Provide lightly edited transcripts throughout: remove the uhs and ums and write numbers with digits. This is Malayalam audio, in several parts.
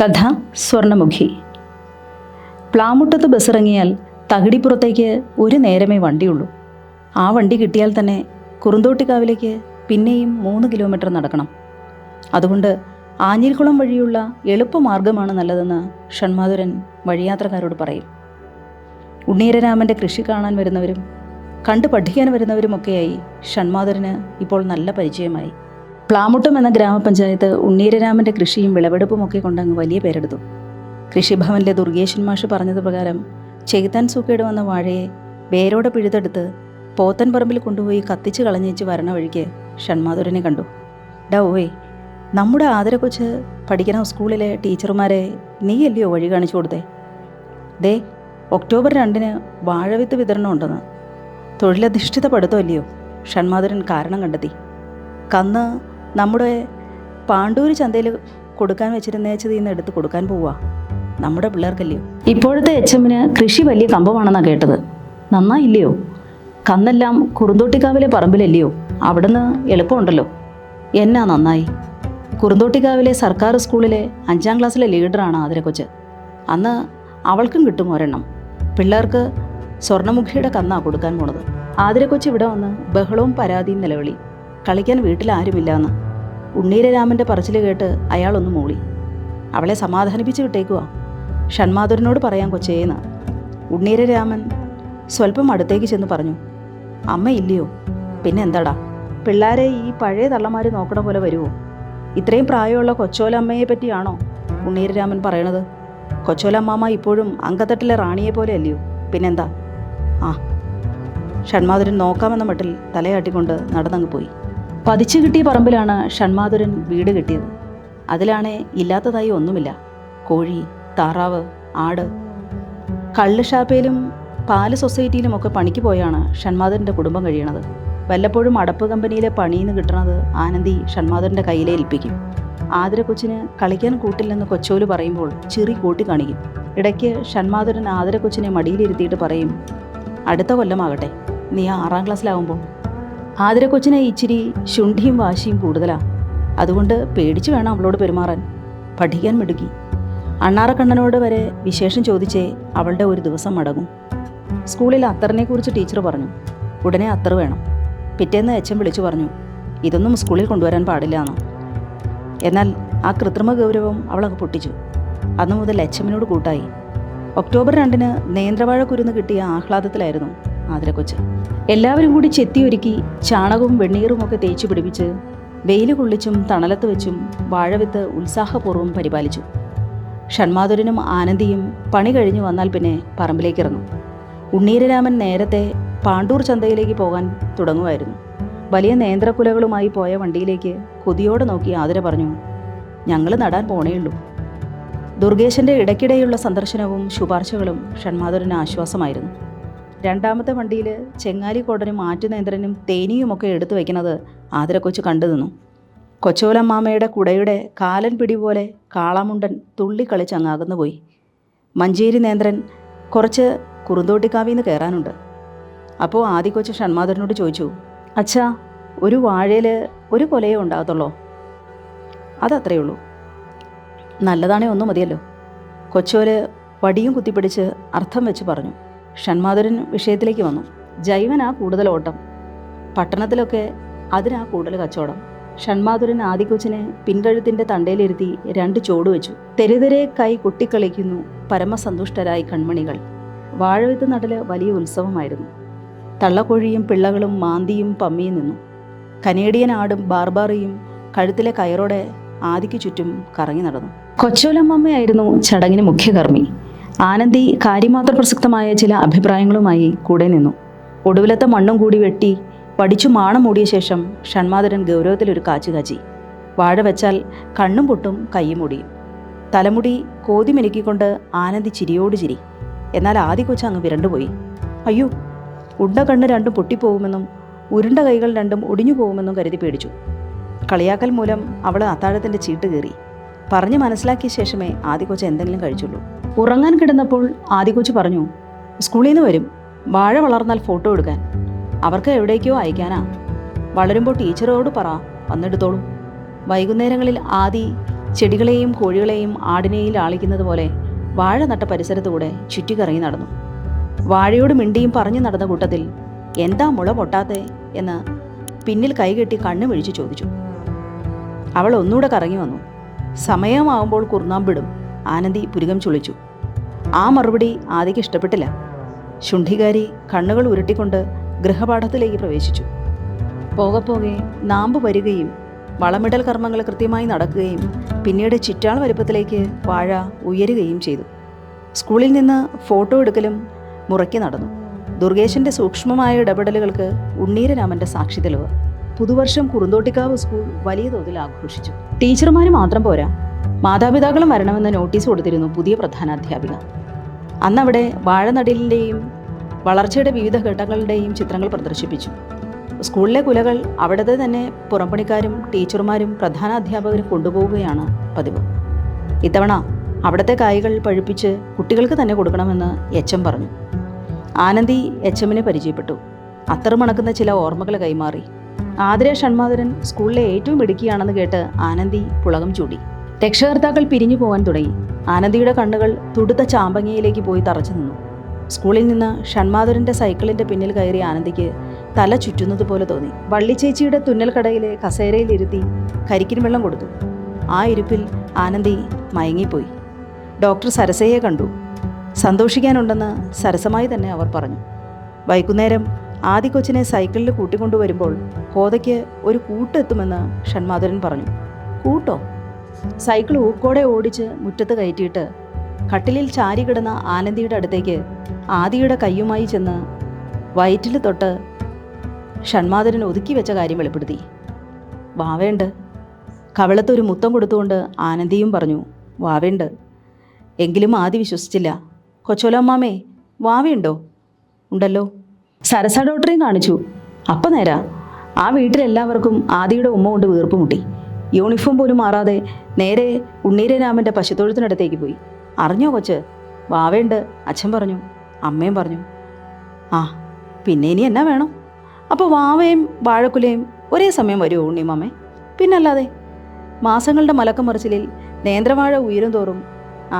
കഥ സ്വർണ്ണമുഖി. പ്ലാമുട്ടത്ത് ബസ്സിറങ്ങിയാൽ തകിടിപ്പുറത്തേക്ക് ഒരു നേരമേ വണ്ടിയുള്ളൂ. ആ വണ്ടി കിട്ടിയാൽ തന്നെ കുറുന്തോട്ടിക്കാവിലേക്ക് പിന്നെയും 3 കിലോമീറ്റർ നടക്കണം. അതുകൊണ്ട് ആഞ്ഞിൽക്കുളം വഴിയുള്ള എളുപ്പമാർഗമാണ് നല്ലതെന്ന് ഷൺമാധുരൻ വഴിയാത്രക്കാരോട് പറയും. ഉണ്ണീരരാമൻ്റെ കൃഷി കാണാൻ വരുന്നവരും കണ്ടു പഠിക്കാൻ വരുന്നവരുമൊക്കെയായി ഷൺമാധുരന് ഇപ്പോൾ നല്ല പരിചയമായി. പ്ലാമുട്ടം എന്ന ഗ്രാമപഞ്ചായത്ത് ഉണ്ണീരരാമൻ്റെ കൃഷിയും വിളവെടുപ്പുമൊക്കെ കൊണ്ടങ്ങ് വലിയ പേരെടുത്തു. കൃഷിഭവനിലെ ദുർഗേശൻ മാഷ് പറഞ്ഞത് പ്രകാരം ചെയ്താൻ സൂക്കേട് വന്ന വാഴയെ വേരോടെ പിഴുതെടുത്ത് പോത്തൻ പറമ്പിൽ കൊണ്ടുപോയി കത്തിച്ച് കളഞ്ഞേച്ച് വരണ വഴിക്ക് ഷൺമാധുരനെ കണ്ടു. ഓയ്, നമ്മുടെ ആദരക്കൊച്ച് പഠിക്കുന്ന സ്കൂളിലെ ടീച്ചർമാരെ നീയല്ലയോ വഴി കാണിച്ചു കൊടുത്തേ? ദേ, ഒക്ടോബർ 2 വാഴവിത്ത് വിതരണം ഉണ്ടെന്ന്. തൊഴിലധിഷ്ഠിത പഠിത്തമല്ലയോ? ഷൺമാധുരൻ കാരണം കണ്ടെത്തി. കന്ന് നമ്മുടെ പാണ്ടൂര് ചന്തയിൽ കൊടുക്കാൻ വെച്ചിരുന്നേച്ചത് ഇന്ന് എടുത്ത് കൊടുക്കാൻ പോവുക. നമ്മുടെ പിള്ളേർക്കല്ലയോ? ഇപ്പോഴത്തെ എച്ചമ്മിന് കൃഷി വലിയ കമ്പമാണെന്നാണ് കേട്ടത്. നന്നായില്ലയോ? കന്നെല്ലാം കുറുന്തോട്ടിക്കാവിലെ പറമ്പിലല്ലയോ? അവിടുന്ന് എളുപ്പമുണ്ടല്ലോ. എന്നാ നന്നായി. കുറുന്തോട്ടിക്കാവിലെ സർക്കാർ സ്കൂളിലെ 5ാം ക്ലാസ്സിലെ ലീഡറാണ് ആതിരക്കൊച്ച്. അന്ന് അവൾക്കും കിട്ടും ഒരെണ്ണം. പിള്ളേർക്ക് സ്വർണ്ണമുഖിയുടെ കന്നാ കൊടുക്കാൻ പോണത്. ആതിരക്കൊച്ച് ഇവിടെ വന്ന് ബഹളവും പരാതിയും നിലവിളി. കളിക്കാൻ വീട്ടിലാരുമില്ലാന്ന്. ഉണ്ണീരരാമൻ്റെ പറച്ചിൽ കേട്ട് അയാളൊന്ന് മൂളി. അവളെ സമാധാനിപ്പിച്ച് വിട്ടേക്കുക. ഷൺമാധുരനോട് പറയാൻ കൊച്ചേന്ന്. ഉണ്ണീരരാമൻ സ്വല്പം അടുത്തേക്ക് ചെന്ന് പറഞ്ഞു, അമ്മ ഇല്ലയോ? പിന്നെ എന്താടാ, പിള്ളേരെ ഈ പഴയ തള്ളമാർ നോക്കണ പോലെ വരുമോ? ഇത്രയും പ്രായമുള്ള കൊച്ചോലമ്മയെ പറ്റിയാണോ ഉണ്ണീരരാമൻ പറയണത്? കൊച്ചോലമ്മാമ്മ ഇപ്പോഴും അങ്കത്തട്ടിലെ റാണിയെ പോലെ അല്ലയോ? പിന്നെന്താ? ഷൺമാധുരൻ നോക്കാമെന്ന മട്ടിൽ തലയാട്ടിക്കൊണ്ട് നടന്നങ്ങ് പോയി. പതിച്ചു കിട്ടിയ പറമ്പിലാണ് ഷൺമാധുരൻ വീട് കിട്ടിയത്. അതിലാണേ ഇല്ലാത്തതായി ഒന്നുമില്ല. കോഴി, താറാവ്, ആട്. കള്ള് ഷാപ്പയിലും പാല് സൊസൈറ്റിയിലുമൊക്കെ പണിക്ക് പോയാണ് ഷൺമാധുരൻ്റെ കുടുംബം കഴിയണത്. വല്ലപ്പോഴും അടപ്പ് കമ്പനിയിലെ പണിയിൽ കിട്ടണത് ആനന്ദി ഷൺമാധുരൻ്റെ കയ്യിലേ ഏൽപ്പിക്കും. ആതിരക്കൊച്ചിന് കളിക്കാൻ കൂട്ടില്ലെന്ന് കൊച്ചോല് പറയുമ്പോൾ ചിറി കൂട്ടി കാണിക്കും. ഇടയ്ക്ക് ഷൺമാധുരൻ ആതിരക്കൊച്ചിനെ മടിയിലിരുത്തിയിട്ട് പറയും, അടുത്ത കൊല്ലമാകട്ടെ, നീ 6ാം ക്ലാസ്സിലാവുമ്പോൾ. ആതിരക്കൊച്ചിനെ ഇച്ചിരി ശുണ്ഠിയും വാശിയും കൂടുതലാണ്. അതുകൊണ്ട് പേടിച്ച് വേണം അവളോട് പെരുമാറാൻ. പഠിക്കാൻ മിടുക്കി. അണ്ണാറക്കണ്ണനോട് വരെ വിശേഷം ചോദിച്ചേ അവളുടെ ഒരു ദിവസം മടങ്ങും. സ്കൂളിൽ അത്തറിനെക്കുറിച്ച് ടീച്ചർ പറഞ്ഞു. ഉടനെ അത്തർ വേണം. പിറ്റേന്ന് എച്ചം വിളിച്ചു പറഞ്ഞു, ഇതൊന്നും സ്കൂളിൽ കൊണ്ടുവരാൻ പാടില്ല എന്ന്. എന്നാൽ ആ കൃത്രിമ ഗൗരവം അവളങ്ങ് പൊട്ടിച്ചു. അന്നു മുതൽ എച്ചമ്മിനോട് കൂട്ടായി. ഒക്ടോബർ 2 നേന്ത്രവാഴ കുരുന്ന് കിട്ടിയ ആഹ്ലാദത്തിലായിരുന്നു ആതിരക്കൊച്ച്. എല്ലാവരും കൂടി ചെത്തിയൊരുക്കി ചാണകവും വെണ്ണീറുമൊക്കെ തേച്ചു പിടിപ്പിച്ച് വെയിൽ കൊള്ളിച്ചും തണലത്ത് വെച്ചും വാഴവിത്ത് ഉത്സാഹപൂർവ്വം പരിപാലിച്ചു. ഷൺമാധുരനും ആനന്ദിയും പണി കഴിഞ്ഞു വന്നാൽ പിന്നെ പറമ്പിലേക്ക് ഇറങ്ങും. ഉണ്ണീരരാമൻ നേരത്തെ പാണ്ടൂർ ചന്തയിലേക്ക് പോകാൻ തുടങ്ങുമായിരുന്നു. വലിയ നേന്ത്രക്കുലകളുമായി പോയ വണ്ടിയിലേക്ക് കൊതിയോടെ നോക്കി ആതിര പറഞ്ഞു, ഞങ്ങൾ നടാൻ പോണേയുള്ളൂ. ദുർഗേശൻ്റെ ഇടയ്ക്കിടെയുള്ള സന്ദർശനവും ശുപാർശകളും ഷൺമാധുരന് ആശ്വാസമായിരുന്നു. 2ാമത്തെ വണ്ടിയിൽ ചെങ്ങാലിക്കോടനും ആറ്റുനേന്ത്രനും തേനിയുമൊക്കെ എടുത്തു വയ്ക്കുന്നത് ആതിരക്കൊച്ച് കണ്ടു നിന്നു. കൊച്ചോലമ്മാമ്മയുടെ കുടയുടെ കാലൻ പിടി പോലെ കാളാമുണ്ടൻ തുള്ളിക്കളിച്ചങ്ങാകുന്നു പോയി. മഞ്ചേരി നേന്ത്രൻ കുറച്ച് കുറുന്തോട്ടിക്കാവിന്ന് കയറാനുണ്ട്. അപ്പോൾ ആദിക്കൊച്ച് ഷൺമാധുരനോട് ചോദിച്ചു, അച്ഛാ, ഒരു വാഴയിൽ ഒരു കൊലയേ ഉണ്ടാകത്തുള്ളോ? അതത്രയേ ഉള്ളൂ. നല്ലതാണേ ഒന്നും മതിയല്ലോ. കൊച്ചോല് വടിയും കുത്തിപ്പിടിച്ച് അർത്ഥം വെച്ച് പറഞ്ഞു. ഷൺമാധുരൻ വിഷയത്തിലേക്ക് വന്നു. ജൈവനാ കൂടുതൽ ഓട്ടം, പട്ടണത്തിലൊക്കെ അതിനാ കൂടുതൽ കച്ചവടം. ഷൺമാധുരൻ ആദിക്കൊച്ചിനെ പിൻകഴുത്തിൻ്റെ തണ്ടയിലിരുത്തി 2 ചോട് വെച്ചു. തെരുതെരെ കൈ കുട്ടിക്കളിക്കുന്നു പരമസന്തുഷ്ടരായി കൺമണികൾ. വാഴവിത്ത് നടല് വലിയ ഉത്സവമായിരുന്നു. തള്ളക്കോഴിയും പിള്ളകളും മാന്തിയും പമ്മിയും നിന്നു. കനേഡിയൻ ആടും ബാർബാറിയും കഴുത്തിലെ കയറോടെ ആദിക്ക് ചുറ്റും കറങ്ങി നടന്നു. കൊച്ചോലമ്മയായിരുന്നു ചടങ്ങിന് മുഖ്യകർമ്മി. ആനന്ദി കാര്യമാത്ര പ്രസക്തമായ ചില അഭിപ്രായങ്ങളുമായി കൂടെ നിന്നു. ഒടുവിലത്തെ മണ്ണും കൂടി വെട്ടി പഠിച്ചു മാണം മൂടിയ ശേഷം ഷൺമാധുരൻ ഗൗരവത്തിലൊരു കാച്ചു കാച്ചി. വാഴ വെച്ചാൽ കണ്ണും പൊട്ടും കൈയും മുടിയും. തലമുടി കോതി മെനുക്കിക്കൊണ്ട് ആനന്ദി ചിരിയോട് ചിരി. എന്നാൽ ആദിക്കൊച്ച് അങ്ങ് വിരണ്ടുപോയി. അയ്യോ, ഉണ്ട കണ്ണ് 2 പൊട്ടിപ്പോകുമെന്നും ഉരുണ്ട കൈകൾ 2 ഒടിഞ്ഞു പോകുമെന്നും കരുതി പേടിച്ചു. കളിയാക്കൽ മൂലം അവൾ അത്താഴത്തിൻ്റെ ചീട്ട് കയറി. പറഞ്ഞ് മനസ്സിലാക്കിയ ശേഷമേ ആദിക്കൊച്ച് എന്തെങ്കിലും കഴിച്ചുള്ളൂ. ഉറങ്ങാൻ കിടന്നപ്പോൾ ആദിക്കൊച്ച് പറഞ്ഞു, സ്കൂളിൽ നിന്ന് വരും, വാഴ വളർന്നാൽ ഫോട്ടോ എടുക്കാൻ. അവർക്ക് എവിടേക്കോ അയക്കാനാ. വളരുമ്പോൾ ടീച്ചറോട് പറ, വന്നെടുത്തോളും. വൈകുന്നേരങ്ങളിൽ ആദി ചെടികളെയും കോഴികളെയും ആടിനെയും ലാളിക്കുന്നത് പോലെ വാഴ നട്ട പരിസരത്തൂടെ ചുറ്റിക്കറങ്ങി നടന്നു. വാഴയോട് മിണ്ടിയും പറഞ്ഞു നടന്ന കൂട്ടത്തിൽ എന്താ മുള പൊട്ടാത്തേ എന്ന് പിന്നിൽ കൈകെട്ടി കണ്ണു മിഴിച്ചു ചോദിച്ചു. അവൾ ഒന്നുകൂടെ കറങ്ങി വന്നു. സമയമാവുമ്പോൾ കുർന്നാമ്പിടും. ആനന്ദി പുരുകം ചുളിച്ചു. ആ മറുപടി ആദിക്ക് ഇഷ്ടപ്പെട്ടില്ല. ശുണ്ഠികാരി കണ്ണുകൾ ഉരുട്ടിക്കൊണ്ട് ഗൃഹപാഠത്തിലേക്ക് പ്രവേശിച്ചു. പോകെ പോകെ നാമ്പ് വരികയും വളമിടൽ കർമ്മങ്ങൾ കൃത്യമായി നടക്കുകയും പിന്നീട് ചിറ്റാൾ വലുപ്പത്തിലേക്ക് വാഴ ഉയരുകയും ചെയ്തു. സ്കൂളിൽ നിന്ന് ഫോട്ടോ എടുക്കലും മുറയ്ക്ക് നടന്നു. ദുർഗേശൻ്റെ സൂക്ഷ്മമായ ഇടപെടലുകൾക്ക് ഉണ്ണീരരാമൻ്റെ സാക്ഷി തെളിവ്. പുതുവർഷം കുറുന്തോട്ടിക്കാവ് സ്കൂൾ വലിയ തോതിൽ ആഘോഷിച്ചു. ടീച്ചർമാർ മാത്രം പോരാ, മാതാപിതാക്കളും വരണമെന്ന് നോട്ടീസ് കൊടുത്തിരുന്നു പുതിയ പ്രധാനാധ്യാപിക. അന്നവിടെ വാഴനടലിൻ്റെയും വളർച്ചയുടെ വിവിധ ഘട്ടങ്ങളുടെയും ചിത്രങ്ങൾ പ്രദർശിപ്പിച്ചു. സ്കൂളിലെ കുലകൾ അവിടുത്തെ തന്നെ പുറംപണിക്കാരും ടീച്ചർമാരും പ്രധാന അധ്യാപകരും കൊണ്ടുപോവുകയാണ് പതിവ്. ഇത്തവണ അവിടുത്തെ കായ്കൾ പഴുപ്പിച്ച് കുട്ടികൾക്ക് തന്നെ കൊടുക്കണമെന്ന് എച്ച്.എം പറഞ്ഞു. ആനന്ദി എച്ച്.എമ്മിനെ പരിചയപ്പെട്ടു. അത്തർ മണക്കുന്ന ചില ഓർമ്മകൾ കൈമാറി. ആതിര ഷൺമാധരൻ സ്കൂളിലെ ഏറ്റവും മിടുക്കിയാണെന്ന് കേട്ട് ആനന്ദി പുളകം ചൂടി. രക്ഷകർത്താക്കൾ പിരിഞ്ഞു പോകാൻ തുടങ്ങി. ആനന്ദിയുടെ കണ്ണുകൾ തുടുത്ത ചാമ്പങ്ങയിലേക്ക് പോയി തറച്ചു നിന്നു. സ്കൂളിൽ നിന്ന് ഷൺമാധരൻ്റെ സൈക്കിളിൻ്റെ പിന്നിൽ കയറി ആനന്ദിക്ക് തല ചുറ്റുന്നത് പോലെ തോന്നി. വള്ളിച്ചേച്ചിയുടെ തുന്നൽ കടയിലെ കസേരയിലിരുത്തി കരിക്കിൻ വെള്ളം കൊടുത്തു. ആ ഇരിപ്പിൽ ആനന്ദി മയങ്ങിപ്പോയി. ഡോക്ടർ സരസയെ കണ്ടു. സന്തോഷിക്കാനുണ്ടെന്ന് സരസമായി തന്നെ അവർ പറഞ്ഞു. വൈകുന്നേരം ആദി കൊച്ചിനെ സൈക്കിളിൽ കൂട്ടിക്കൊണ്ടുവരുമ്പോൾ ഹോദയ്ക്ക് ഒരു കൂട്ടെത്തുമെന്ന് ഷൺമാധരൻ പറഞ്ഞു. കൂട്ടോ? സൈക്കിൾ ഊക്കോടെ ഓടിച്ച് മുറ്റത്ത് കയറ്റിയിട്ട് കട്ടിലിൽ ചാരി കിടന്ന ആനന്ദിയുടെ അടുത്തേക്ക് ആദിയുടെ കയ്യുമായി ചെന്ന് വയറ്റിൽ തൊട്ട് ഷൺമാധരൻ ഒതുക്കി വെച്ച കാര്യം വെളിപ്പെടുത്തി. വാവേണ്ട്. കവളത്തൊരു മുത്തം കൊടുത്തുകൊണ്ട് ആനന്ദിയും പറഞ്ഞു, വാവേണ്ട്. എങ്കിലും ആദി വിശ്വസിച്ചില്ല. കൊച്ചോലമ്മാമേ, വാവയുണ്ടോ? ഉണ്ടല്ലോ. സരസ ഡോക്ടറെയും കാണിച്ചു. അപ്പം നേരാ. ആ വീട്ടിലെല്ലാവർക്കും ആദിയുടെ ഉമ്മ കൊണ്ട് വീർപ്പ് മുട്ടി. യൂണിഫോം പോലും മാറാതെ നേരെ ഉണ്ണീരരാമൻ്റെ പശുത്തൊഴുത്തിനടുത്തേക്ക് പോയി. അറിഞ്ഞോ കൊച്ച്? വാവേണ്ട്, അച്ഛൻ പറഞ്ഞു, അമ്മയും പറഞ്ഞു. ആ പിന്നെ ഇനി എന്നാ വേണം? അപ്പോൾ വാവയും വാഴക്കുലയും ഒരേ സമയം വരുമോ ഉണ്ണിമാമേ? പിന്നല്ലാതെ. മാസങ്ങളുടെ മലക്കം മറിച്ചിലിൽ നേന്ത്രവാഴ ഉയരും തോറും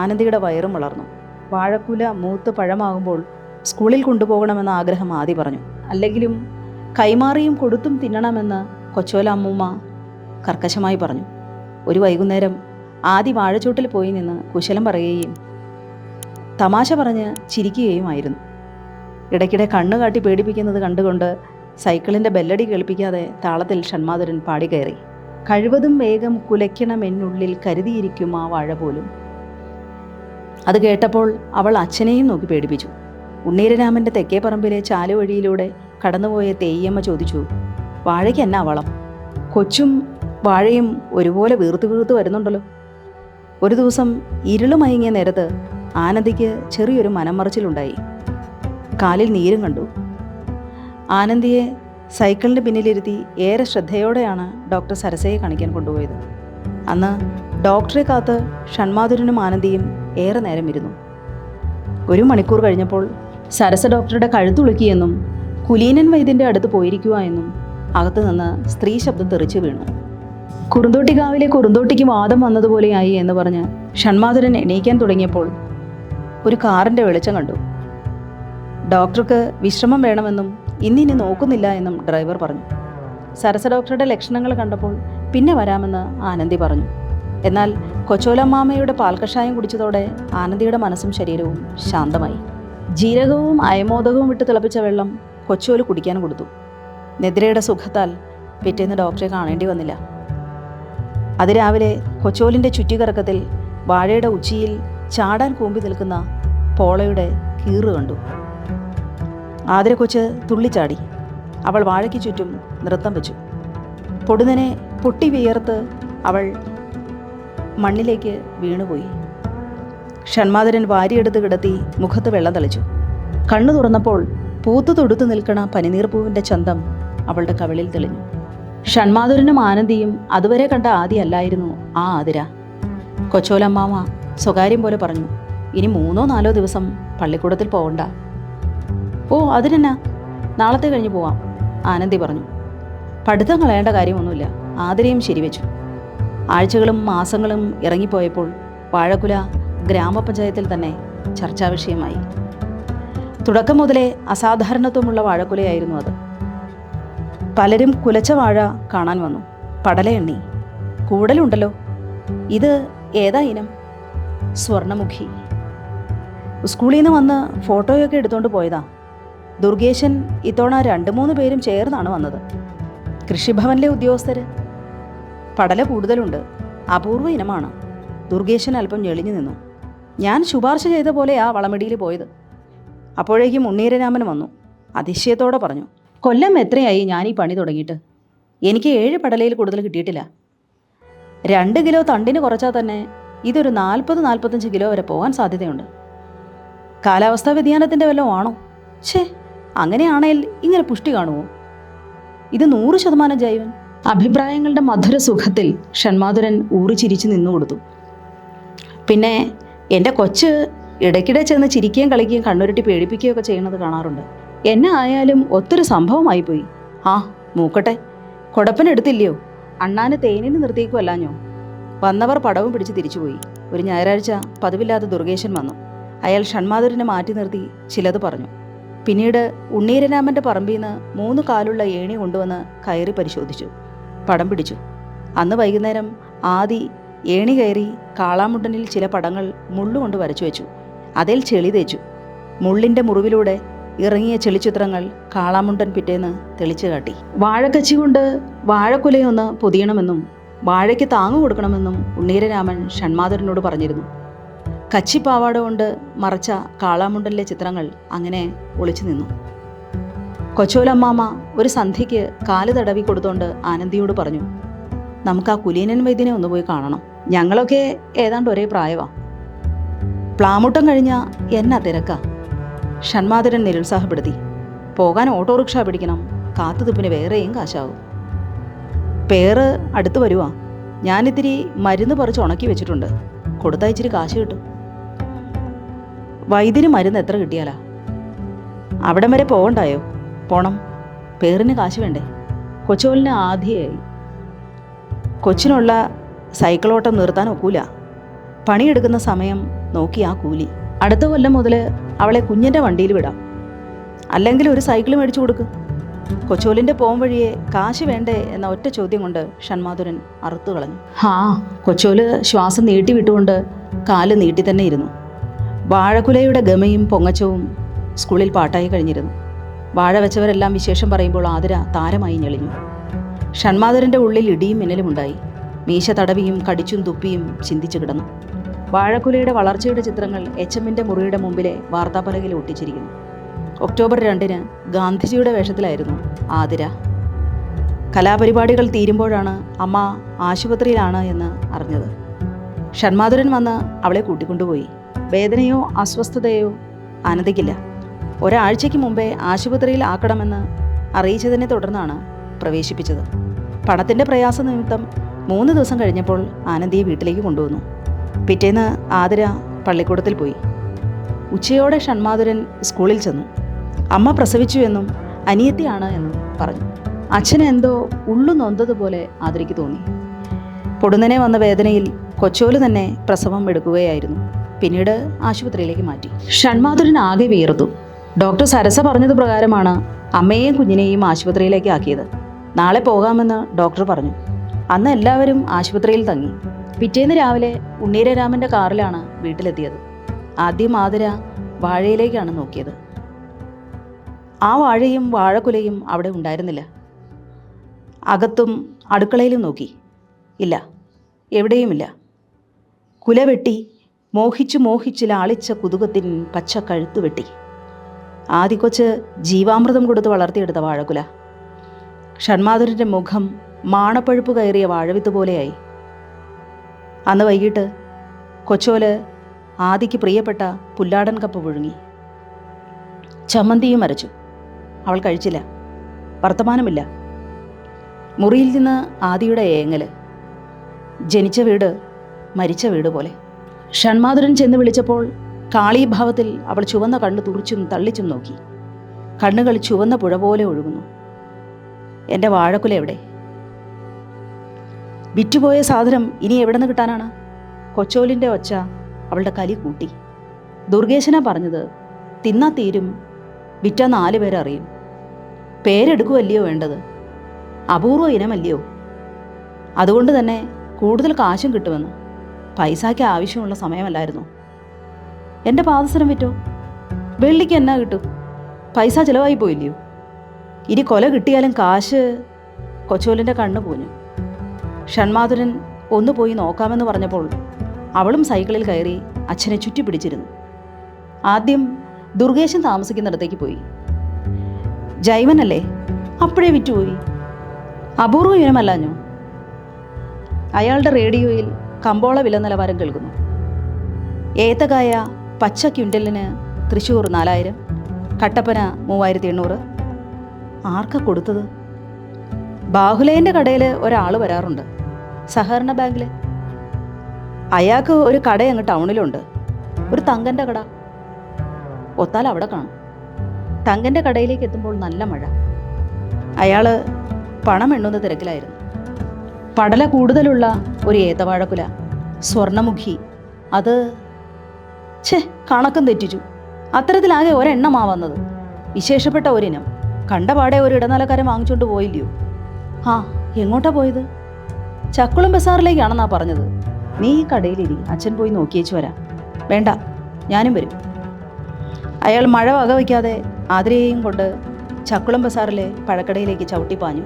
ആനന്ദിയുടെ വയറും വളർന്നു. വാഴക്കുല മൂത്ത് പഴമാകുമ്പോൾ സ്കൂളിൽ കൊണ്ടുപോകണമെന്ന ആഗ്രഹം ആദി പറഞ്ഞു. അല്ലെങ്കിലും കൈമാറിയും കൊടുത്തും തിന്നണമെന്ന് കൊച്ചോല അമ്മൂമ്മ കർക്കശമായി പറഞ്ഞു. ഒരു വൈകുന്നേരം ആദി വാഴച്ചോട്ടിൽ പോയി നിന്ന് കുശലം പറയുകയും തമാശ പറഞ്ഞ് ചിരിക്കുകയുമായിരുന്നു. ഇടയ്ക്കിടെ കണ്ണു കാട്ടി പേടിപ്പിക്കുന്നത് കണ്ടുകൊണ്ട് സൈക്കിളിൻ്റെ ബെല്ലടി കേൾപ്പിക്കാതെ താളത്തിൽ ഷൺമാധരൻ പാടിക്കയറി. കഴിവതും വേഗം കുലയ്ക്കണമെന്നുള്ളിൽ കരുതിയിരിക്കും ആ വാഴ പോലും. അത് കേട്ടപ്പോൾ അവൾ അച്ഛനെയും നോക്കി പേടിപ്പിച്ചു. ഉണ്ണീരരാമൻ്റെ തെക്കേ പറമ്പിലെ ചാലുവഴിയിലൂടെ കടന്നുപോയ തേയ്യമ്മ ചോദിച്ചു, വാഴയ്ക്ക് എന്നാ വളം? കൊച്ചും വാഴയും ഒരുപോലെ വീർത്ത് വീർത്ത് വരുന്നുണ്ടല്ലോ. ഒരു ദിവസം ഇരുള് മയങ്ങിയ നേരത്ത് ആനന്ദിക്ക് ചെറിയൊരു മനംമറിച്ചിലുണ്ടായി. കാലിൽ നീരും കണ്ടു. ആനന്ദിയെ സൈക്കിളിൻ്റെ പിന്നിലിരുത്തി ഏറെ ശ്രദ്ധയോടെയാണ് ഡോക്ടർ സരസയെ കാണിക്കാൻ കൊണ്ടുപോയത്. അന്ന് ഡോക്ടറെ കാത്ത് ഷൺമാധരനും ആനന്ദിയും ഏറെ നേരം ഇരുന്നു. 1 മണിക്കൂർ കഴിഞ്ഞപ്പോൾ സരസ ഡോക്ടറുടെ കഴുത്തുളുക്കിയെന്നും കുലീനൻ വൈദ്യൻ്റെ അടുത്ത് പോയിരിക്കുക എന്നും അകത്തു നിന്ന് സ്ത്രീ ശബ്ദം തെറിച്ചു വീണു. കുറുന്തോട്ടിക്കാവിലെ കുറുന്തോട്ടിക്ക് വാദം വന്നതുപോലെയായി എന്ന് പറഞ്ഞ് ഷൺമാധരൻ എണീക്കാൻ തുടങ്ങിയപ്പോൾ ഒരു കാറിൻ്റെ വെളിച്ചം കണ്ടു. ഡോക്ടർക്ക് വിശ്രമം വേണമെന്നും ഇന്നിനി നോക്കുന്നില്ല എന്നും ഡ്രൈവർ പറഞ്ഞു. സരസ ഡോക്ടറുടെ ലക്ഷണങ്ങൾ കണ്ടപ്പോൾ പിന്നെ വരാമെന്ന് ആനന്ദി പറഞ്ഞു. എന്നാൽ കൊച്ചോലമ്മാമയുടെ പാൽക്കഷായം കുടിച്ചതോടെ ആനന്ദിയുടെ മനസ്സും ശരീരവും ശാന്തമായി. ജീരകവും അയമോദകവും വിട്ട് തിളപ്പിച്ച വെള്ളം കൊച്ചോല് കുടിക്കാൻ കൊടുത്തു. നിദ്രയുടെ സുഖത്താൽ പിറ്റേന്ന് ഡോക്ടറെ കാണേണ്ടി വന്നില്ല. അതിരാവിലെ കൊച്ചോലിൻ്റെ ചുറ്റിക്കറക്കത്തിൽ വാഴയുടെ ഉച്ചിയിൽ ചാടാൻ കൂമ്പി നിൽക്കുന്ന പോളയുടെ കീറ് കണ്ടു. ആതിര കൊച്ച് തുള്ളിച്ചാടി. അവൾ വാഴയ്ക്ക് ചുറ്റും നൃത്തം വെച്ചു. പൊടുന്നനെ പൊട്ടി വിയർത്ത് അവൾ മണ്ണിലേക്ക് വീണുപോയി. ഷൺമാധരൻ വാരിയെടുത്ത് കിടത്തി മുഖത്ത് വെള്ളം തളിച്ചു. കണ്ണു തുറന്നപ്പോൾ പൂത്തു തൊടുത്തു നിൽക്കണ പനിനീർപ്പൂവിൻ്റെ ചന്തം അവളുടെ കവിളിൽ തെളിഞ്ഞു. ഷൺമാധരനും ആനന്ദിയും അതുവരെ കണ്ട ആദിയല്ലായിരുന്നു ആ ആതിര. കൊച്ചോലമ്മാമ സ്വകാര്യം പോലെ പറഞ്ഞു, ഇനി 3-4 ദിവസം പള്ളിക്കൂടത്തിൽ പോകണ്ട. ഓ അതിനെന്നാ, നാളത്തെ കഴിഞ്ഞ് പോവാം, ആനന്ദി പറഞ്ഞു. പഠിത്തം കളയേണ്ട കാര്യമൊന്നുമില്ല, ആതിരയും ശരിവെച്ചു. ആഴ്ചകളും മാസങ്ങളും ഇറങ്ങിപ്പോയപ്പോൾ വാഴക്കുല ഗ്രാമപഞ്ചായത്തിൽ തന്നെ ചർച്ചാ വിഷയമായി. തുടക്കം മുതലേ അസാധാരണത്വമുള്ള വാഴക്കുലയായിരുന്നു അത്. പലരും കുലച്ച വാഴ കാണാൻ വന്നു. പടലയെണ്ണി. കൂടലുണ്ടല്ലോ, ഇത് ഏതാ ഇനം? സ്വർണമുഖി. സ്കൂളിൽ നിന്ന് വന്ന് ഫോട്ടോയൊക്കെ എടുത്തുകൊണ്ട് പോയതാ. ദുർഗേശൻ ഇത്തവണ 2-3 പേരും ചേർന്നാണ് വന്നത്. കൃഷിഭവനിലെ ഉദ്യോഗസ്ഥർ. പടല കൂടുതലുണ്ട്, അപൂർവ ഇനമാണ്. ദുർഗേശൻ അല്പം ഞെളിഞ്ഞു നിന്നു. ഞാൻ ശുപാർശ ചെയ്ത പോലെയാ വളമിടിയിൽ പോയത്. അപ്പോഴേക്കും ഉണ്ണീരരാമൻ വന്നു. അതിശയത്തോടെ പറഞ്ഞു, കൊല്ലം എത്രയായി ഞാൻ ഈ പണി തുടങ്ങിയിട്ട്? എനിക്ക് 7 പടലയിൽ കൂടുതൽ കിട്ടിയിട്ടില്ല. 2 കിലോ തണ്ടിന് കുറച്ചാൽ തന്നെ ഇതൊരു 40-45 കിലോ വരെ പോകാൻ സാധ്യതയുണ്ട്. കാലാവസ്ഥാ വ്യതിയാനത്തിൻ്റെ വല്ലതും ആണോ? ഛേ, അങ്ങനെയാണേൽ ഇങ്ങനെ പുഷ്ടി കാണുമോ? ഇത് 100% ജൈവൻ. അഭിപ്രായങ്ങളുടെ മധുര സുഖത്തിൽ ഷൺമാധുരൻ ഊറിച്ചിരിച്ച് നിന്നുകൊടുത്തു. പിന്നെ എൻ്റെ കൊച്ച് ഇടയ്ക്കിടെ ചെന്ന് ചിരിക്കുകയും കളിക്കുകയും കണ്ണുരുട്ടി പേടിപ്പിക്കുകയൊക്കെ ചെയ്യുന്നത് കാണാറുണ്ട്. എന്നെ ആയാലും ഒത്തൊരു സംഭവമായിപ്പോയി. ആ മൂക്കട്ടെ, കൊടപ്പനെടുത്തില്ലയോ? അണ്ണാന് തേനിന് നിർത്തിയേക്കുമല്ലാഞ്ഞോ? വന്നവർ പടവും പിടിച്ച് തിരിച്ചുപോയി. ഒരു ഞായറാഴ്ച പതിവില്ലാതെ ദുർഗേശൻ വന്നു. അയാൾ ഷൺമാധുരനെ മാറ്റി നിർത്തി ചിലത് പറഞ്ഞു. പിന്നീട് ഉണ്ണീരരാമൻ്റെ പറമ്പിൽ നിന്ന് 3 കാലുള്ള ഏണി കൊണ്ടുവന്ന് കയറി പരിശോധിച്ചു. പടം പിടിച്ചു. അന്ന് വൈകുന്നേരം ആദി ഏണി കയറി കാളാമുണ്ടനിൽ ചില പടങ്ങൾ മുള്ളുകൊണ്ട് വരച്ചു വെച്ചു. അതിൽ ചെളി തേച്ചു. മുള്ളിൻ്റെ മുറിവിലൂടെ ഇറങ്ങിയ ചെളിച്ചിത്രങ്ങൾ കാളാമുണ്ടൻ പിറ്റേന്ന് തെളിച്ചു കാട്ടി. വാഴക്കച്ചി കൊണ്ട് വാഴക്കുലയൊന്ന് പൊതിയണമെന്നും വാഴയ്ക്ക് താങ്ങു കൊടുക്കണമെന്നും ഉണ്ണീരരാമൻ ഷൺമാധുരനോട് പറഞ്ഞിരുന്നു. കച്ചിപ്പാവാട കൊണ്ട് മറച്ച കാളാമുണ്ടനിലെ ചിത്രങ്ങൾ അങ്ങനെ ഒളിച്ചു നിന്നു. കൊച്ചോലമ്മാമ്മ ഒരു സന്ധ്യയ്ക്ക് കാല് തടവി കൊടുത്തോണ്ട് ആനന്ദിയോട് പറഞ്ഞു, നമുക്ക് ആ കുലീനൻ വൈദ്യനെ ഒന്ന് പോയി കാണണം. ഞങ്ങളൊക്കെ ഏതാണ്ട് ഒരേ പ്രായമാണ്. പ്ലാമുട്ടം കഴിഞ്ഞാൽ എന്നാ തിരക്കാ. ഷൺമാധുരൻ നിരുത്സാഹപ്പെടുത്തി. പോകാൻ ഓട്ടോറിക്ഷ പിടിക്കണം, കാത്തുതുപ്പിന് വേറെയും കാശാവും. പേര് അടുത്ത് വരുവാ. ഞാനിത്തിരി മരുന്ന് പറിച്ച് ഉണക്കി വെച്ചിട്ടുണ്ട്, കൊടുത്താൽ ഇച്ചിരി കാശ് കിട്ടും. വൈദ്യന് മരുന്ന് എത്ര കിട്ടിയാലാ? അവിടം വരെ പോകണ്ടായോ? പോണം, പേരിന് കാശ് വേണ്ടേ? കൊച്ചോലിന് ആദ്യമായി. കൊച്ചിനുള്ള സൈക്കിളോട്ടം നിർത്താൻ ഒക്കൂല. പണിയെടുക്കുന്ന സമയം നോക്കി ആ കൂലി. അടുത്ത കൊല്ലം മുതൽ അവളെ കുഞ്ഞിൻ്റെ വണ്ടിയിൽ വിടാം. അല്ലെങ്കിൽ ഒരു സൈക്കിൾ മേടിച്ചു കൊടുക്ക്. കൊച്ചോലിൻ്റെ പോം വഴിയെ കാശ് വേണ്ടേ എന്ന ഒറ്റ ചോദ്യം കൊണ്ട് ഷൺമാധുരൻ അറുത്തു കളഞ്ഞു. കൊച്ചോല് ശ്വാസം നീട്ടി വിട്ടുകൊണ്ട് കാല് നീട്ടി തന്നെ ഇരുന്നു. വാഴക്കുലയുടെ ഗമയും പൊങ്ങച്ചവും സ്കൂളിൽ പാട്ടായി കഴിഞ്ഞിരുന്നു. വാഴ വെച്ചവരെല്ലാം വിശേഷം പറയുമ്പോൾ ആതിര താരമായി ഞെളിഞ്ഞു. ഷൺമാധുരൻ്റെ ഉള്ളിൽ ഇടിയും മിന്നലും ഉണ്ടായി. മീശ തടവിയും കടിച്ചും തുപ്പിയും ചിന്തിച്ചു കിടന്നു. വാഴക്കുലയുടെ വളർച്ചയുടെ ചിത്രങ്ങൾ HMന്റെ മുറിയുടെ മുമ്പിലെ വാർത്താപ്പലകയിൽ ഒട്ടിച്ചിരിക്കുന്നു. ഒക്ടോബർ 2-ന് ഗാന്ധിജിയുടെ വേഷത്തിലായിരുന്നു ആതിര. കലാപരിപാടികൾ തീരുമ്പോഴാണ് അമ്മ ആശുപത്രിയിലാണ് എന്ന് അറിഞ്ഞത്. ഷൺമാധുരൻ വന്ന് അവളെ കൂട്ടിക്കൊണ്ടുപോയി. വേദനയോ അസ്വസ്ഥതയോ ആനന്ദിക്കില്ല. ഒരാഴ്ചയ്ക്ക് മുമ്പേ ആശുപത്രിയിൽ ആക്കണമെന്ന് അറിയിച്ചതിനെ തുടർന്നാണ് പ്രവേശിപ്പിച്ചത്. പണത്തിൻ്റെ പ്രയാസ നിമിത്തം 3 ദിവസം കഴിഞ്ഞപ്പോൾ ആനന്ദിയെ വീട്ടിലേക്ക് കൊണ്ടുവന്നു. പിറ്റേന്ന് ആതിര പള്ളിക്കൂടത്തിൽ പോയി. ഉച്ചയോടെ ഷൺമാധുരൻ സ്കൂളിൽ ചെന്നു. അമ്മ പ്രസവിച്ചു എന്നും അനിയത്തിയാണ് എന്നും പറഞ്ഞു. അച്ഛന് എന്തോ ഉള്ളു നൊന്തതുപോലെ ആതിരയ്ക്ക് തോന്നി. പൊടുന്നനെ വന്ന വേദനയിൽ കൊച്ചോല് തന്നെ പ്രസവം എടുക്കുകയായിരുന്നു. പിന്നീട് ആശുപത്രിയിലേക്ക് മാറ്റി. ഷൺമാധുരൻ ആകെ വീർത്തു. ഡോക്ടർ സരസ പറഞ്ഞത് പ്രകാരമാണ് അമ്മയെയും കുഞ്ഞിനെയും ആശുപത്രിയിലേക്ക് ആക്കിയത്. നാളെ പോകാമെന്ന് ഡോക്ടർ പറഞ്ഞു. അന്ന് എല്ലാവരും ആശുപത്രിയിൽ തങ്ങി. പിറ്റേന്ന് രാവിലെ ഉണ്ണീരരാമൻ്റെ കാറിലാണ് വീട്ടിലെത്തിയത്. ആദ്യം ആതിര വാഴയിലേക്കാണ് നോക്കിയത്. ആ വാഴയും വാഴക്കുലയും അവിടെ ഉണ്ടായിരുന്നില്ല. അകത്തും അടുക്കളയിലും നോക്കി. ഇല്ല, എവിടെയുമില്ല. കുല വെട്ടി മോഹിച്ചു ലാളിച്ച കുതുകത്തിൻ പച്ച കഴുത്തു വെട്ടി. ആദിക്കൊച്ച് ജീവാമൃതം കൊടുത്ത് വളർത്തിയെടുത്ത വാഴക്കുല. ഷൺമാധുരൻ്റെ മുഖം മാണപ്പഴുപ്പ് കയറിയ വാഴവിത്ത് പോലെയായി. അന്ന് വൈകിട്ട് കൊച്ചോല് ആദിക്ക് പ്രിയപ്പെട്ട പുല്ലാടൻ കപ്പ പുഴുങ്ങി. ചമ്മന്തിയും അരച്ചു. അവൾ കഴിച്ചില്ല. വർത്തമാനമില്ല. മുറിയിൽ നിന്ന് ആദിയുടെ ഏങ്ങൽ. ജനിച്ച വീട് മരിച്ച വീട് പോലെ. ഷൺമാധുരൻ ചെന്ന് വിളിച്ചപ്പോൾ കാളീഭാവത്തിൽ അവൾ ചുവന്ന കണ്ണ് തുറിച്ചും തള്ളിച്ചും നോക്കി. കണ്ണുകൾ ചുവന്ന പുഴ പോലെ ഒഴുകുന്നു. എൻ്റെ വാഴക്കുല എവിടെ? വിറ്റുപോയ സാധനം ഇനി എവിടെ നിന്ന് കിട്ടാനാണ്? കൊച്ചോലിൻ്റെ ഒച്ച അവളുടെ കലി കൂട്ടി. ദുർഗേശനാ പറഞ്ഞത്, തിന്നാ തീരും, വിറ്റാ 4 പേരറിയും. പേരെടുക്കുമല്ലയോ വേണ്ടത്? അപൂർവ ഇനമല്ലയോ? അതുകൊണ്ട് തന്നെ കൂടുതൽ കാശും കിട്ടുമെന്ന്. പൈസയ്ക്ക് ആവശ്യമുള്ള സമയമല്ലായിരുന്നു. എൻ്റെ പാദസരം വിറ്റോ? വെള്ളിക്ക് എന്നാ കിട്ടും? പൈസ ചിലവായി പോയില്ലയോ? ഇനി കൊല കിട്ടിയാലും കാശ്. കൊച്ചോലിൻ്റെ കണ്ണ് പൂഞ്ഞു. ഷൺമാധുരൻ ഒന്ന് പോയി നോക്കാമെന്ന് പറഞ്ഞപ്പോൾ അവളും സൈക്കിളിൽ കയറി അച്ഛനെ ചുറ്റിപ്പിടിച്ചിരുന്നു. ആദ്യം ദുർഗേശൻ താമസിക്കുന്നിടത്തേക്ക് പോയി. ജൈവനല്ലേ? അപ്പോഴേ വിറ്റുപോയി. അപൂർവ ഇനമല്ലാഞ്ഞോ? അയാളുടെ റേഡിയോയിൽ കമ്പോള വില നിലവാരം കേൾക്കുന്നു. ഏത്തക്കായ പച്ച ക്വിൻ്റലിന് തൃശ്ശൂർ 4000, കട്ടപ്പന 3800. ആർക്കാ കൊടുത്തത്? ബാഹുലേൻ്റെ കടയിൽ ഒരാൾ വരാറുണ്ട്, സഹകരണ ബാങ്കിൽ. അയാൾക്ക് ഒരു കട അങ്ങ് ടൗണിലുണ്ട്, ഒരു തങ്കൻ്റെ കട. ഒത്താൽ അവിടെ കാണും. തങ്കൻ്റെ കടയിലേക്ക് എത്തുമ്പോൾ നല്ല മഴ. അയാൾ പണം എണ്ണുന്ന തിരക്കിലായിരുന്നു. പടല കൂടുതലുള്ള ഒരു ഏത്തവാഴക്കുല, സ്വർണ്ണമുഖി. അത് കണക്കും തെറ്റിച്ചു. അത്തരത്തിലാകെ ഒരെണ്ണമാ വന്നത്. വിശേഷപ്പെട്ട ഒരിനം. കണ്ടപാടെ ഒരു ഇടനിലക്കാരൻ വാങ്ങിച്ചുകൊണ്ട് പോയില്ലയോ? ആ, എങ്ങോട്ടാ പോയത്? ചക്കുളം ബസാറിലേക്കാണെന്നാ പറഞ്ഞത്. നീ ഈ കടയിലിരി, അച്ഛൻ പോയി നോക്കിയേച്ചു വരാം. വേണ്ട, ഞാനും വരും. അയാൾ മഴ വകവയ്ക്കാതെ ആതിരയെയും കൊണ്ട് ചക്കുളം ബസാറിലെ പഴക്കടയിലേക്ക് ചവിട്ടിപ്പാഞ്ഞു.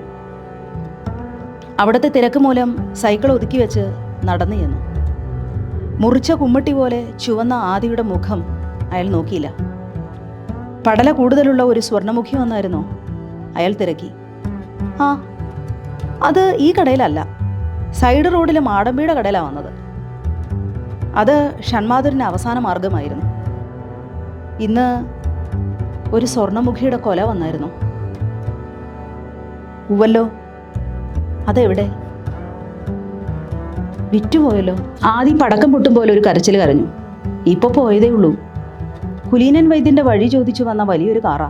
അവിടുത്തെ തിരക്ക് മൂലം സൈക്കിൾ ഒതുക്കി വെച്ച് നടന്നു ചെന്നു. മുറിച്ച കുമ്മട്ടി പോലെ ചുവന്ന ആദിയുടെ മുഖം അയാൾ നോക്കിയില്ല. പടല കൂടുതലുള്ള ഒരു സ്വർണ്ണമുഖി വന്നായിരുന്നോ? അയാൾ തിരക്കി. ആ, അത് ഈ കടയിലല്ല, സൈഡ് റോഡിലെ മാടമ്പിയുടെ കടയിലാണ് വന്നത്. അത് ഷൺമാധുരൻ്റെ അവസാന മാർഗമായിരുന്നു. ഇന്ന് ഒരു സ്വർണ്ണമുഖിയുടെ കൊല വന്നായിരുന്നു. ഉവല്ലോ. അതെവിടെ? വിറ്റുപോയല്ലോ. ആദ്യം പടക്കം പൊട്ടും പോലെ ഒരു കരച്ചിൽ കരഞ്ഞു. ഇപ്പോൾ പോയതേ ഉള്ളൂ. കുലീനൻ വൈദ്യൻ്റെ വഴി ചോദിച്ചു വന്ന വലിയൊരു കാറാ.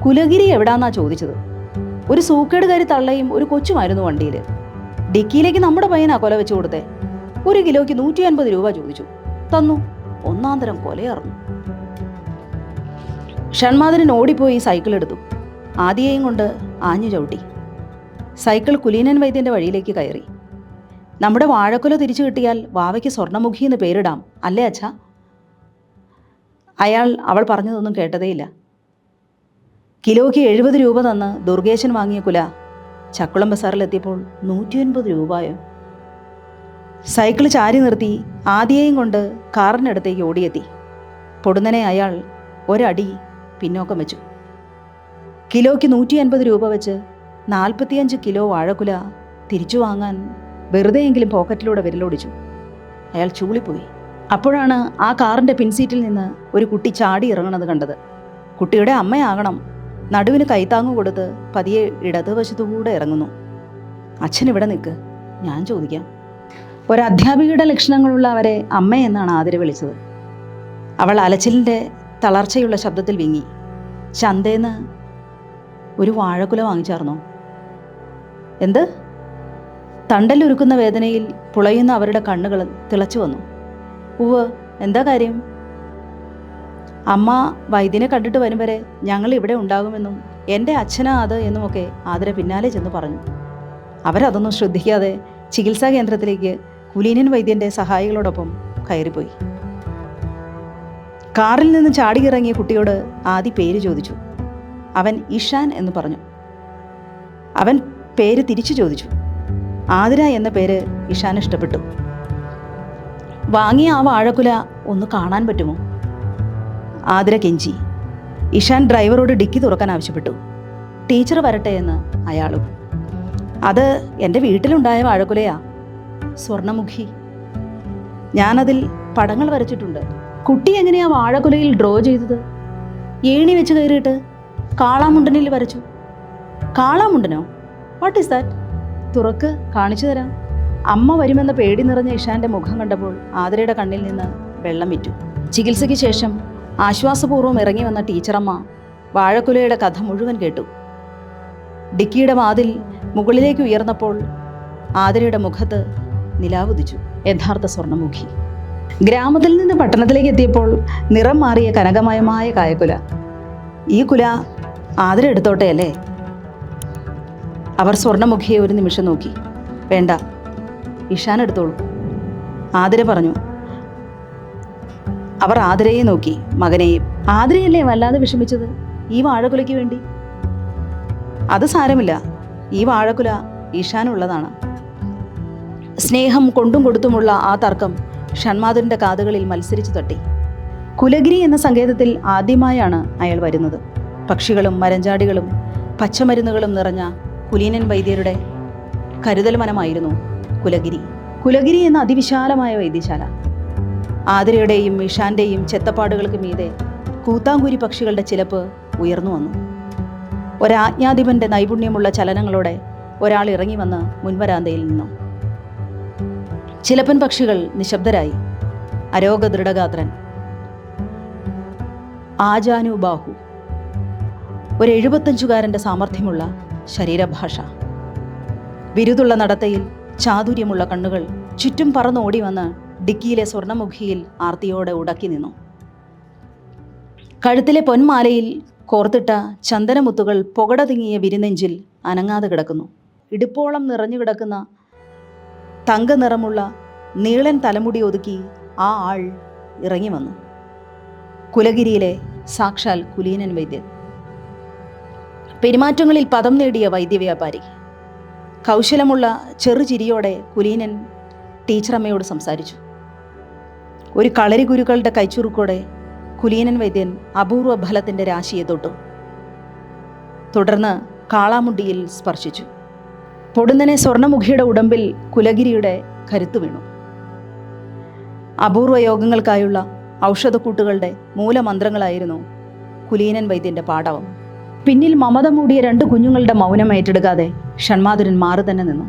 കുലഗിരി എവിടാന്നാ ചോദിച്ചത്. ഒരു സൂക്കേടുകാരി തള്ളയും ഒരു കൊച്ചുമായിരുന്നു വണ്ടിയിൽ. ഡിക്കിയിലേക്ക് നമ്മുടെ പയ്യനാ കൊല വെച്ച് കൊടുത്തേ. 1 കിലോയ്ക്ക് 150 രൂപ ചോദിച്ചു. തന്നു. ഒന്നാന്തരം കൊലയറന്നു. ഷൺമാധുരൻ ഓടിപ്പോയി സൈക്കിൾ എടുത്തു. ആദിയെയും കൊണ്ട് ആഞ്ഞു ചവിട്ടി. സൈക്കിൾ കുലീനൻ വൈദ്യൻ്റെ വഴിയിലേക്ക് കയറി. നമ്മുടെ വാഴക്കുല തിരിച്ചു കിട്ടിയാൽ വാവയ്ക്ക് സ്വർണ്ണമുഖി എന്ന് പേരിടാം, അല്ലേ അച്ഛാ? അയാൾ അവൾ പറഞ്ഞതൊന്നും കേട്ടതേയില്ല. കിലോയ്ക്ക് 70 രൂപ തന്ന് ദുർഗേശൻ വാങ്ങിയ കുല ചക്കുളം ബസാറിലെത്തിയപ്പോൾ 150 രൂപയോ? സൈക്കിൾ ചാരി നിർത്തി ആദിയെയും കൊണ്ട് കാറിനടുത്തേക്ക് ഓടിയെത്തി. പൊടുന്നനെ അയാൾ ഒരടി പിന്നോക്കം വെച്ചു. കിലോയ്ക്ക് 150 രൂപ വെച്ച് 45 കിലോ വാഴക്കുല തിരിച്ചു വാങ്ങാൻ വെറുതെയെങ്കിലും പോക്കറ്റിലൂടെ വിരലോടിച്ചു. അയാൾ ചൂളിപ്പോയി. അപ്പോഴാണ് ആ കാറിൻ്റെ പിൻസീറ്റിൽ നിന്ന് ഒരു കുട്ടി ചാടി ഇറങ്ങുന്നത് കണ്ടത്. കുട്ടിയുടെ അമ്മയാകണം. നടുവിന് കൈത്താങ്ങു കൊടുത്ത് പതിയെ ഇടതുവശത്തുകൂടെ ഇറങ്ങുന്നു. അച്ഛൻ ഇവിടെ നിൽക്ക്, ഞാൻ ചോദിക്കാം. ഒരു അധ്യാപികയുടെ ലക്ഷണങ്ങളുള്ള അവരെ അമ്മയെന്നാണ് ആതിര വിളിച്ചത്. അവൾ അലച്ചിലിൻ്റെ തളർച്ചയുള്ള ശബ്ദത്തിൽ വിങ്ങി. ചന്തേന്ന് ഒരു വാഴക്കുല വാങ്ങിച്ചാർന്നോ? എന്ത്? തണ്ടലുരുക്കുന്ന വേദനയിൽ പുളയുന്ന അവരുടെ കണ്ണുകൾ തിളച്ചു വന്നു. ഉവ്വ്, എന്താ കാര്യം? അമ്മ വൈദ്യനെ കണ്ടിട്ട് വരും വരെ ഞങ്ങൾ ഇവിടെ ഉണ്ടാകുമെന്നും എൻ്റെ അച്ഛനാ അത് എന്നുമൊക്കെ ആതിര പിന്നാലെ ചെന്ന് പറഞ്ഞു. അവരതൊന്നും ശ്രദ്ധിക്കാതെ ചികിത്സാ കേന്ദ്രത്തിലേക്ക് കുലീനൻ വൈദ്യൻ്റെ സഹായികളോടൊപ്പം കയറിപ്പോയി. കാറിൽ നിന്ന് ചാടിയിറങ്ങിയ കുട്ടിയോട് ആദി പേര് ചോദിച്ചു. അവൻ ഇഷാൻ എന്ന് പറഞ്ഞു. അവൻ പേര് തിരിച്ചു ചോദിച്ചു. ആതിര എന്ന പേര് ഇഷാൻ ഇഷ്ടപ്പെട്ടു. വാങ്ങിയ ആ വാഴക്കുല ഒന്ന് കാണാൻ പറ്റുമോ? ആതിര കെഞ്ചി. ഇഷാൻ ഡ്രൈവറോട് ഡിക്കി തുറക്കാൻ ആവശ്യപ്പെട്ടു. ടീച്ചർ വരട്ടെ എന്ന് അയാളും. അത് എൻ്റെ വീട്ടിലുണ്ടായ വാഴക്കുലയാ, സ്വർണ്ണമുഖി. ഞാനതിൽ പടങ്ങൾ വരച്ചിട്ടുണ്ട്. കുട്ടി എങ്ങനെയാ വാഴക്കുലയിൽ ഡ്രോ ചെയ്തത്? ഏണി വെച്ച് കയറിയിട്ട് കാളാമുണ്ടനിൽ വരച്ചു. കാളാമുണ്ടനോ? What is that? തുറക്ക്, കാണിച്ചു തരാം. അമ്മ വരുമെന്ന പേടി നിറഞ്ഞ ഇഷാന്റെ മുഖം കണ്ടപ്പോൾ ആതിരയുടെ കണ്ണിൽ നിന്ന് വെള്ളം വിറ്റു. ചികിത്സയ്ക്ക് ശേഷം ആശ്വാസപൂർവ്വം ഇറങ്ങി വന്ന ടീച്ചറമ്മ വാഴക്കുലയുടെ കഥ മുഴുവൻ കേട്ടു. ഡിക്കിയുടെ വാതിൽ മുകളിലേക്ക് ഉയർന്നപ്പോൾ ആതിരയുടെ മുഖത്ത് നിലാവുദിച്ചു. യഥാർത്ഥ സ്വർണ്ണമുഖി. ഗ്രാമത്തിൽ നിന്ന് പട്ടണത്തിലേക്ക് എത്തിയപ്പോൾ നിറം മാറിയ കനകമയമായ കായക്കുല. ഈ കുല ആതിര എടുത്തോട്ടെ അല്ലേ? അവർ സ്വർണ്ണമുഖിയെ ഒരു നിമിഷം നോക്കി. വേണ്ട, ഇഷാൻ എടുത്തോളൂ, ആതിര പറഞ്ഞു. അവർ ആതിരയെ നോക്കി, മകനെയും. ആതിരയല്ലേ വല്ലാതെ വിഷമിച്ചത് ഈ വാഴക്കുലയ്ക്ക് വേണ്ടി? അത് സാരമില്ല, ഈ വാഴക്കുല ഇഷാനുള്ളതാണ്. സ്നേഹം കൊണ്ടും കൊടുത്തുമുള്ള ആ തർക്കം ഷൺമാധുരൻ്റെ കാതുകളിൽ മത്സരിച്ചു തട്ടി. കുലഗിരി എന്ന സങ്കേതത്തിൽ ആദ്യമായാണ് അയാൾ വരുന്നത്. പക്ഷികളും മരഞ്ചാടികളും പച്ചമരുന്നുകളും നിറഞ്ഞ കുലീനൻ വൈദ്യരുടെ കരുതൽ മനമായിരുന്നു കുലഗിരി. കുലഗിരി എന്ന അതിവിശാലമായ വൈദ്യശാല. ആതിരയുടെയും ഇഷാന്റെയും ചെത്തപ്പാടുകൾക്ക് മീതെ കൂത്താങ്കുരി പക്ഷികളുടെ ചിലപ്പ് ഉയർന്നു വന്നു. ഒരാജ്ഞാധിപന്റെ നൈപുണ്യമുള്ള ചലനങ്ങളോടെ ഒരാൾ ഇറങ്ങി വന്ന് മുൻവരാന്തയിൽ നിന്നു. ചിലപ്പൻ പക്ഷികൾ നിശബ്ദരായി. അരോഗ ദൃഢഗാത്രൻ, ആജാനുബാഹു, ഒരു 75കാരൻ്റെ സാമർഥ്യമുള്ള ശരീരഭാഷ, വിരുതുള്ള നടത്തയിൽ ചാതുര്യമുള്ള കണ്ണുകൾ, ചുറ്റും പറന്നോടി വന്ന് ഡിക്കിയിലെ സ്വർണ്ണമുഖിയിൽ ആർത്തിയോടെ ഉടക്കി നിന്നു. കഴുത്തിലെ പൊന്മാലയിൽ കോർത്തിട്ട ചന്ദനമുത്തുകൾ പുകട തിങ്ങിയ വിരുനെഞ്ചിൽ അനങ്ങാതെ കിടക്കുന്നു. ഇടുപ്പോളം നിറഞ്ഞു കിടക്കുന്ന തങ്കനിറമുള്ള നീളൻ തലമുടി ഒതുക്കി ആ ആൾ ഇറങ്ങി വന്നു. കുലഗിരിയിലെ സാക്ഷാൽ കുലീനൻ വൈദ്യൻ. പെരുമാറ്റങ്ങളിൽ പദം നേടിയ വൈദ്യവ്യാപാരി. കൗശലമുള്ള ചെറുചിരിയോടെ കുലീനൻ ടീച്ചറമ്മയോട് സംസാരിച്ചു. ഒരു കളരി ഗുരുക്കളുടെ കൈച്ചുറുക്കോടെ കുലീനൻ വൈദ്യൻ അപൂർവ ഫലത്തിൻ്റെ രാശിയെ തൊട്ടു. തുടർന്ന് കാളാമുണ്ടിയിൽ സ്പർശിച്ചു. പൊടുന്നനെ സ്വർണ്ണമുഖിയുടെ ഉടമ്പിൽ കുലഗിരിയുടെ കരുത്തു വീണു. അപൂർവ യോഗങ്ങൾക്കായുള്ള ഔഷധക്കൂട്ടുകളുടെ മൂലമന്ത്രങ്ങളായിരുന്നു കുലീനൻ വൈദ്യൻ്റെ പാടവം. പിന്നിൽ മമത മൂടിയ 2 കുഞ്ഞുങ്ങളുടെ മൗനം ഏറ്റെടുക്കാതെ ഷൺമാധുരൻ മാറി തന്നെ നിന്നു.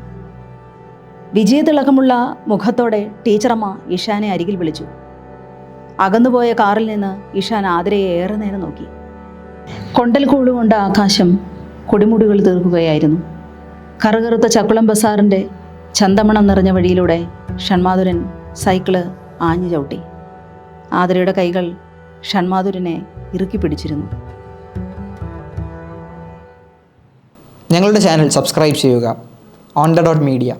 വിജയതിളക്കമുള്ള മുഖത്തോടെ ടീച്ചറമ്മ ഇഷാനെ അരികിൽ വിളിച്ചു. അകന്നുപോയ കാറിൽ നിന്ന് ഇഷാൻ ആതിരയെ ഏറെ നേരം നോക്കി. കൊണ്ടൽ കൂളുകൊണ്ട ആകാശം കൊടിമുടികൾ തീർക്കുകയായിരുന്നു. കറുകറുത്ത ചക്കുളം ബസാറിൻ്റെ ചന്തമണം നിറഞ്ഞ വഴിയിലൂടെ ഷൺമാധുരൻ സൈക്കിള് ആഞ്ഞു ചവിട്ടി. ആതിരയുടെ കൈകൾ ഷൺമാധുരനെ ഇറുക്കി പിടിച്ചിരുന്നു. ഞങ്ങളുടെ ചാനൽ സബ്സ്ക്രൈബ് ചെയ്യുക. On the dot media.